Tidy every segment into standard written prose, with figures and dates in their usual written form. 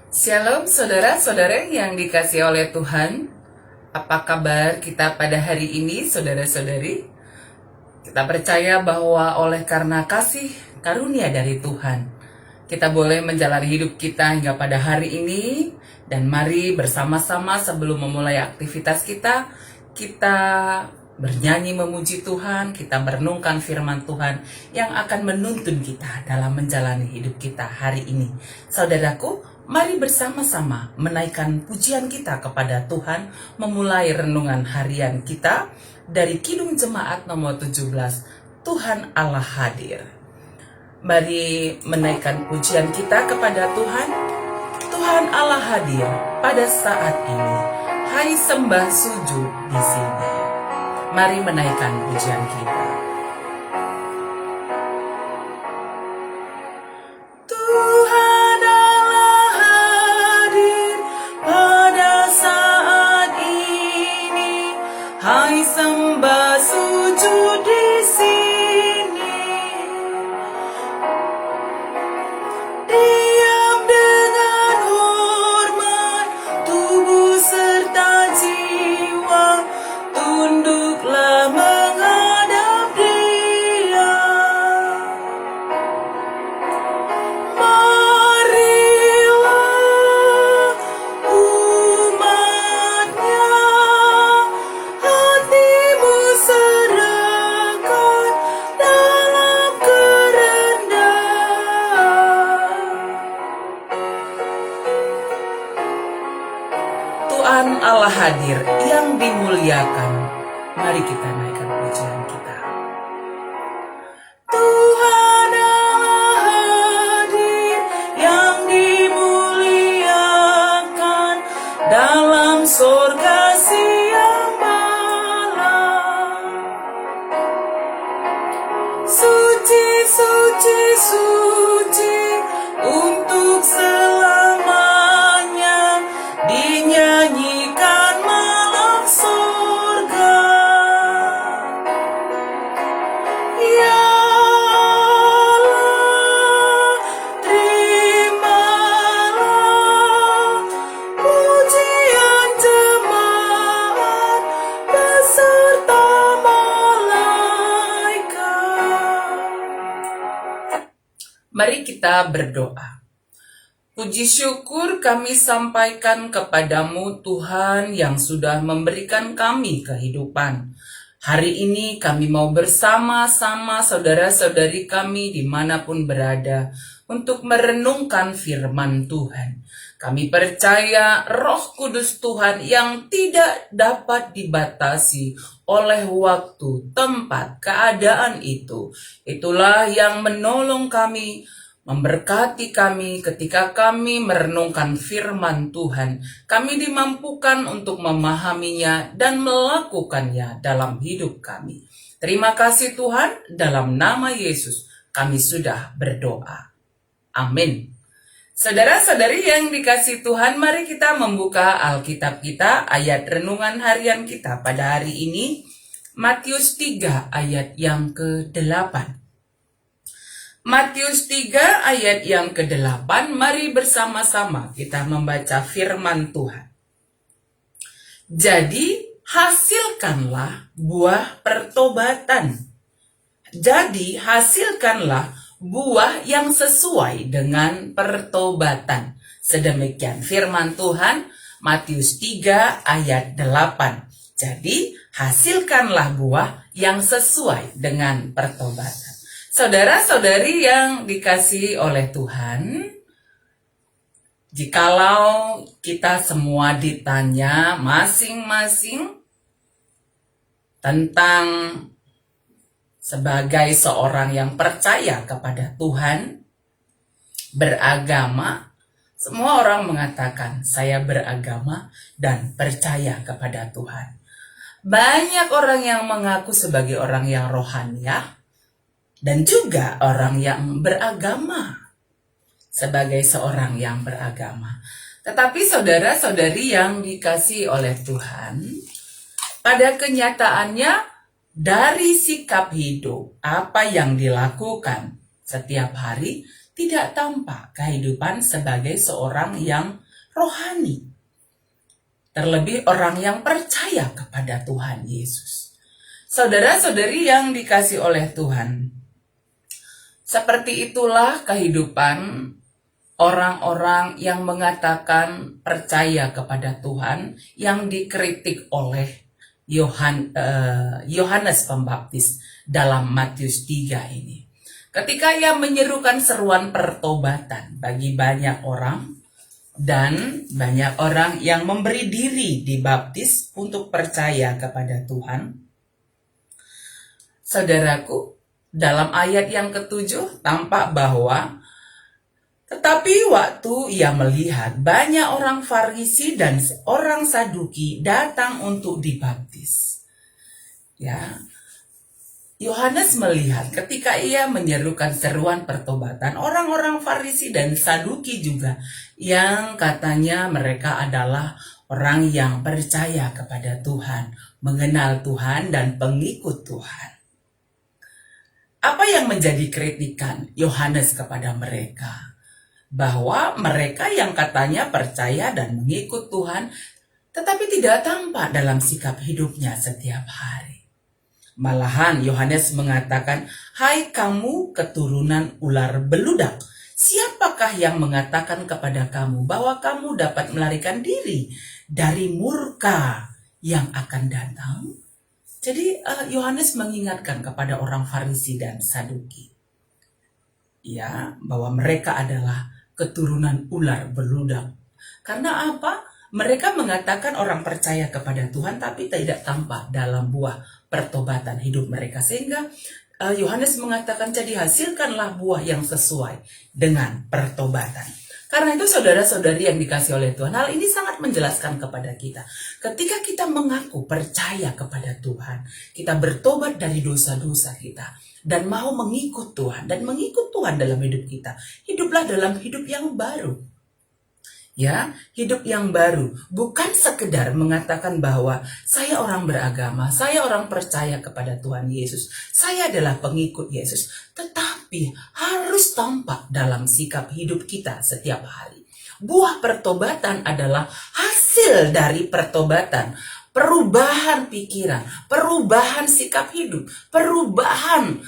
Shalom saudara-saudara yang dikasihi oleh Tuhan. Apa kabar kita pada hari ini saudara-saudari? Kita percaya bahwa oleh karena kasih karunia dari Tuhan, kita boleh menjalani hidup kita hingga pada hari ini. Dan mari bersama-sama sebelum memulai aktivitas kita bernyanyi memuji Tuhan, kita merenungkan firman Tuhan yang akan menuntun kita dalam menjalani hidup kita hari ini. Saudaraku, mari bersama-sama menaikkan pujian kita kepada Tuhan, memulai renungan harian kita dari Kidung Jemaat nomor 17, Tuhan Allah hadir. Mari menaikkan pujian kita kepada Tuhan. Tuhan Allah hadir pada saat ini. Hai sembah sujud di sini. Mari menaikkan pujian kita. Tuhan Allah hadir pada saat ini. Hai sembah sujud di sini. Diam dengan hormat, tubuh serta jiwa, tunduklah menghadap Dia. Marilah umatnya, hatimu serahkan dalam kerendahan. Tuhan Allah hadir yang dimuliakan. Mari kita naikkan pujian kita. Tuhan Allah hadir yang dimuliakan dalam sorga siang malam. Suci, suci, suci untuk selamanya, dinyanyikan malam sorga. Ya Allah, terimalah pujian jemaat beserta malaikat. Mari kita berdoa. Puji syukur kami sampaikan kepadamu Tuhan yang sudah memberikan kami kehidupan. Hari ini kami mau bersama-sama saudara-saudari kami dimanapun berada untuk merenungkan firman Tuhan. Kami percaya Roh Kudus Tuhan yang tidak dapat dibatasi oleh waktu, tempat, keadaan itu. Itulah yang menolong kami, memberkati kami ketika kami merenungkan firman Tuhan. Kami dimampukan untuk memahaminya dan melakukannya dalam hidup kami. Terima kasih Tuhan, dalam nama Yesus kami sudah berdoa. Amin. Saudara-saudari yang dikasihi Tuhan, mari kita membuka Alkitab kita, ayat renungan harian kita pada hari ini, Matius 3 ayat yang ke-8. Matius 3 ayat yang ke-8, mari bersama-sama kita membaca firman Tuhan. Jadi, hasilkanlah buah pertobatan. Jadi, hasilkanlah buah yang sesuai dengan pertobatan. Sedemikian firman Tuhan, Matius 3 ayat 8. Jadi, hasilkanlah buah yang sesuai dengan pertobatan. Saudara-saudari yang dikasihi oleh Tuhan, jikalau kita semua ditanya masing-masing tentang sebagai seorang yang percaya kepada Tuhan, beragama, semua orang mengatakan saya beragama dan percaya kepada Tuhan. Banyak orang yang mengaku sebagai orang yang rohaniah dan juga orang yang beragama sebagai seorang yang beragama. Tetapi saudara-saudari yang dikasihi oleh Tuhan, pada kenyataannya dari sikap hidup, apa yang dilakukan setiap hari tidak tampak kehidupan sebagai seorang yang rohani. Terlebih orang yang percaya kepada Tuhan Yesus. Saudara-saudari yang dikasih oleh Tuhan, seperti itulah kehidupan orang-orang yang mengatakan percaya kepada Tuhan yang dikritik oleh Yohanes Pembaptis dalam Matius 3 ini. Ketika ia menyerukan seruan pertobatan bagi banyak orang, dan banyak orang yang memberi diri dibaptis untuk percaya kepada Tuhan. Saudaraku, dalam ayat yang ke-7 tampak bahwa tetapi waktu ia melihat banyak orang Farisi dan orang Saduki datang untuk dibaptis. Ya, Yohanes melihat ketika ia menyerukan seruan pertobatan, orang-orang Farisi dan Saduki juga yang katanya mereka adalah orang yang percaya kepada Tuhan, mengenal Tuhan dan pengikut Tuhan. Apa yang menjadi kritikan Yohanes kepada mereka? Bahwa mereka yang katanya percaya dan mengikut Tuhan, tetapi tidak tampak dalam sikap hidupnya setiap hari. Malahan Yohanes mengatakan, "Hai kamu keturunan ular beludak, siapakah yang mengatakan kepada kamu bahwa kamu dapat melarikan diri dari murka yang akan datang?" Jadi Yohanes mengingatkan kepada orang Farisi dan Saduki, ya, bahwa mereka adalah keturunan ular beludak. Karena apa? Mereka mengatakan orang percaya kepada Tuhan tapi tidak tampak dalam buah pertobatan hidup mereka. Sehingga Yohanes mengatakan, jadi hasilkanlah buah yang sesuai dengan pertobatan. Karena itu saudara-saudari yang dikasih oleh Tuhan, hal ini sangat menjelaskan kepada kita. Ketika kita mengaku percaya kepada Tuhan, kita bertobat dari dosa-dosa kita, dan mau mengikut Tuhan, dan mengikut Tuhan dalam hidup kita, hiduplah dalam hidup yang baru. Ya, hidup yang baru. Bukan sekedar mengatakan bahwa saya orang beragama, saya orang percaya kepada Tuhan Yesus, saya adalah pengikut Yesus. Tetapi harus tampak dalam sikap hidup kita setiap hari. Buah pertobatan adalah hasil dari pertobatan. Perubahan pikiran, perubahan sikap hidup, perubahan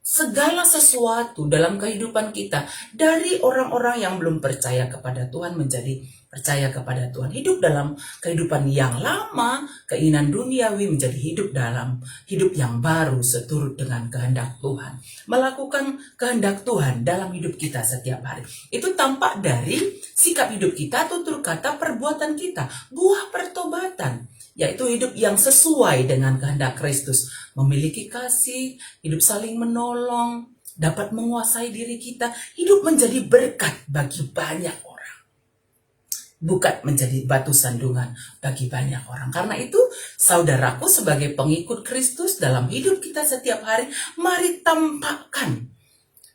segala sesuatu dalam kehidupan kita, dari orang-orang yang belum percaya kepada Tuhan menjadi percaya kepada Tuhan, hidup dalam kehidupan yang lama, keinginan duniawi menjadi hidup dalam hidup yang baru seturut dengan kehendak Tuhan, melakukan kehendak Tuhan dalam hidup kita setiap hari. Itu tampak dari sikap hidup kita, tutur kata, perbuatan kita, buah pertobatan, yaitu hidup yang sesuai dengan kehendak Kristus, memiliki kasih, hidup saling menolong, dapat menguasai diri kita, hidup menjadi berkat bagi banyak orang, bukan menjadi batu sandungan bagi banyak orang. Karena itu, saudaraku, sebagai pengikut Kristus dalam hidup kita setiap hari, mari tampakkan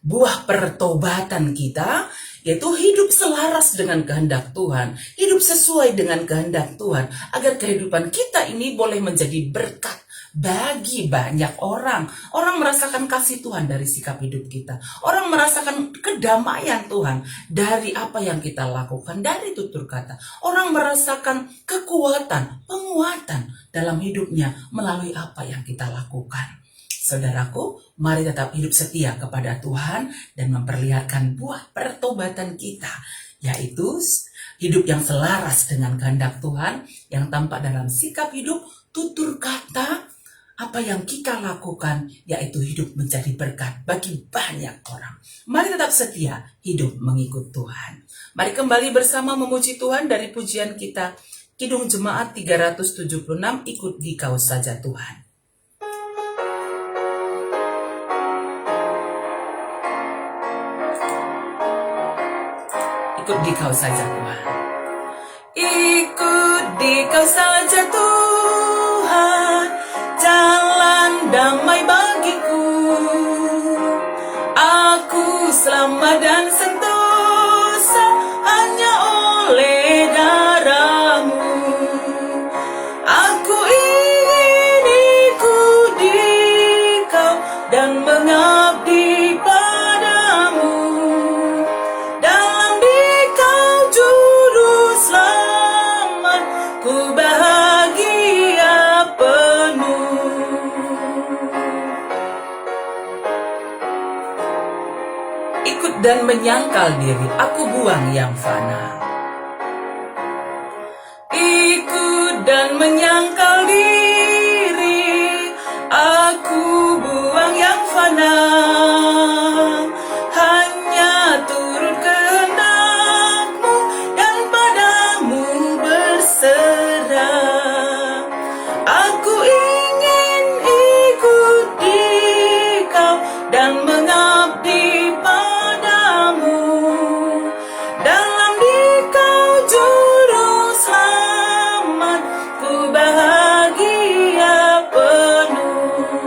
buah pertobatan kita, yaitu hidup selaras dengan kehendak Tuhan, hidup sesuai dengan kehendak Tuhan, agar kehidupan kita ini boleh menjadi berkat bagi banyak orang. Orang merasakan kasih Tuhan dari sikap hidup kita. Orang merasakan kedamaian Tuhan dari apa yang kita lakukan, dari tutur kata. Orang merasakan kekuatan, penguatan dalam hidupnya melalui apa yang kita lakukan. Saudaraku, mari tetap hidup setia kepada Tuhan dan memperlihatkan buah pertobatan kita, yaitu hidup yang selaras dengan kehendak Tuhan, yang tampak dalam sikap hidup, tutur kata, apa yang kita lakukan, yaitu hidup menjadi berkat bagi banyak orang. Mari tetap setia hidup mengikut Tuhan. Mari kembali bersama memuji Tuhan dari pujian kita, Kidung Jemaat 376, Ikut Dikau Saja Tuhan. Ikut Dikau saja Tuhan. Ikut Dikau saja Tuhan, jalan damai bagiku. Aku selamat dan sentosa hanya oleh darah-Mu. Aku ingin ikut Dikau dan mengabdi padamu. dan menyangkal diri, aku buang yang fana. Ikut dan menyangkal diri, aku buang yang fana. Hanya turut kehendak-Mu dan padamu berserah. Aku ingin ikut Dikau dan mengabdi padamu. Dalam Dikau juru selamat, ku bahagia penuh.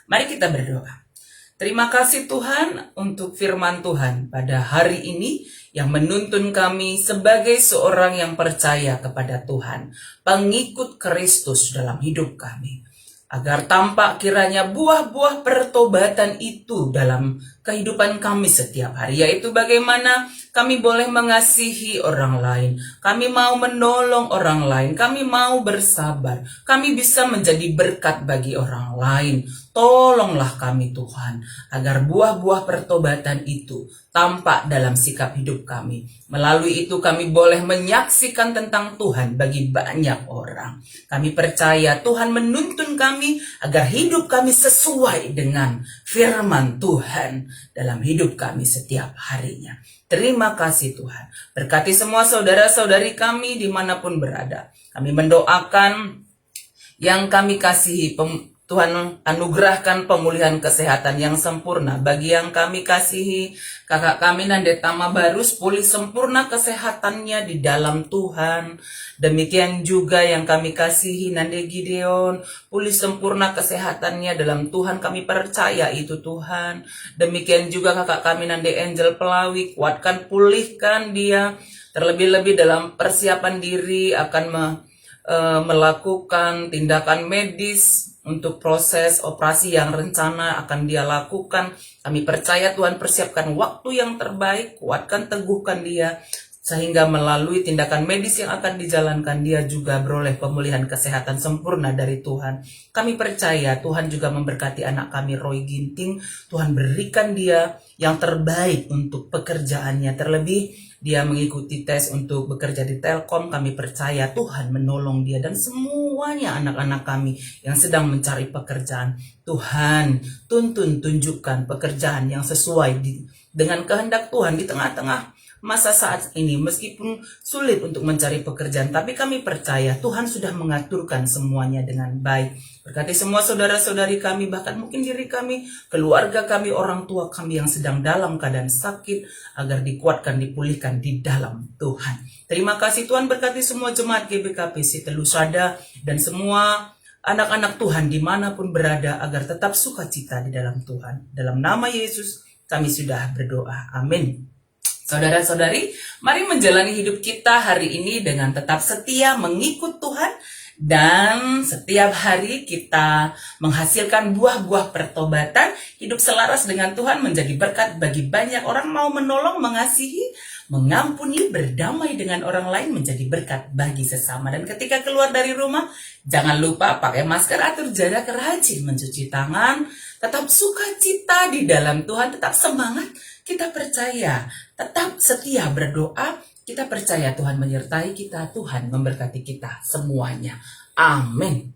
Mari kita berdoa. Terima kasih Tuhan untuk firman Tuhan pada hari ini yang menuntun kami sebagai seorang yang percaya kepada Tuhan, pengikut Kristus dalam hidup kami. Agar tampak kiranya buah-buah pertobatan itu dalam kehidupan kami setiap hari, yaitu bagaimana kami boleh mengasihi orang lain, kami mau menolong orang lain, kami mau bersabar, kami bisa menjadi berkat bagi orang lain. Tolonglah kami Tuhan, agar buah-buah pertobatan itu tampak dalam sikap hidup kami. Melalui itu kami boleh menyaksikan tentang Tuhan bagi banyak orang. Kami percaya Tuhan menuntun kami agar hidup kami sesuai dengan firman Tuhan dalam hidup kami setiap harinya. Terima kasih Tuhan. Berkati semua saudara-saudari kami dimanapun berada. Kami mendoakan yang kami kasihi, Tuhan anugerahkan pemulihan kesehatan yang sempurna bagi yang kami kasihi. Kakak kami Nande Tama Barus pulih sempurna kesehatannya di dalam Tuhan. Demikian juga yang kami kasihi Nande Gideon pulih sempurna kesehatannya dalam Tuhan. Kami percaya itu Tuhan. Demikian juga kakak kami Nande Angel Pelawi, kuatkan, pulihkan dia. Terlebih-lebih dalam persiapan diri akan melakukan tindakan medis untuk proses operasi yang rencana akan dia lakukan. Kami percaya Tuhan persiapkan waktu yang terbaik, kuatkan, teguhkan dia, sehingga melalui tindakan medis yang akan dijalankan dia juga beroleh pemulihan kesehatan sempurna dari Tuhan. Kami percaya Tuhan juga memberkati anak kami Roy Ginting. Tuhan berikan dia yang terbaik untuk pekerjaannya, terlebih dia mengikuti tes untuk bekerja di Telkom. Kami percaya Tuhan menolong dia dan semuanya anak-anak kami yang sedang mencari pekerjaan. Tuhan tunjukkan pekerjaan yang sesuai dengan kehendak Tuhan di tengah-tengah masa saat ini, meskipun sulit untuk mencari pekerjaan, tapi kami percaya Tuhan sudah mengaturkan semuanya dengan baik. Berkati semua saudara-saudari kami, bahkan mungkin diri kami, keluarga kami, orang tua kami yang sedang dalam keadaan sakit, agar dikuatkan, dipulihkan di dalam Tuhan. Terima kasih Tuhan, berkati semua jemaat GBKP Telusada dan semua anak-anak Tuhan dimanapun berada, agar tetap sukacita di dalam Tuhan. Dalam nama Yesus kami sudah berdoa. Amin. Saudara-saudari, mari menjalani hidup kita hari ini dengan tetap setia mengikut Tuhan, dan setiap hari kita menghasilkan buah-buah pertobatan, hidup selaras dengan Tuhan, menjadi berkat bagi banyak orang, mau menolong, mengasihi, mengampuni, berdamai dengan orang lain, menjadi berkat bagi sesama. Dan ketika keluar dari rumah, jangan lupa pakai masker, atur jarak, rajin mencuci tangan, tetap sukacita di dalam Tuhan, tetap semangat. Kita percaya, tetap setia berdoa, kita percaya Tuhan menyertai kita, Tuhan memberkati kita semuanya. Amin.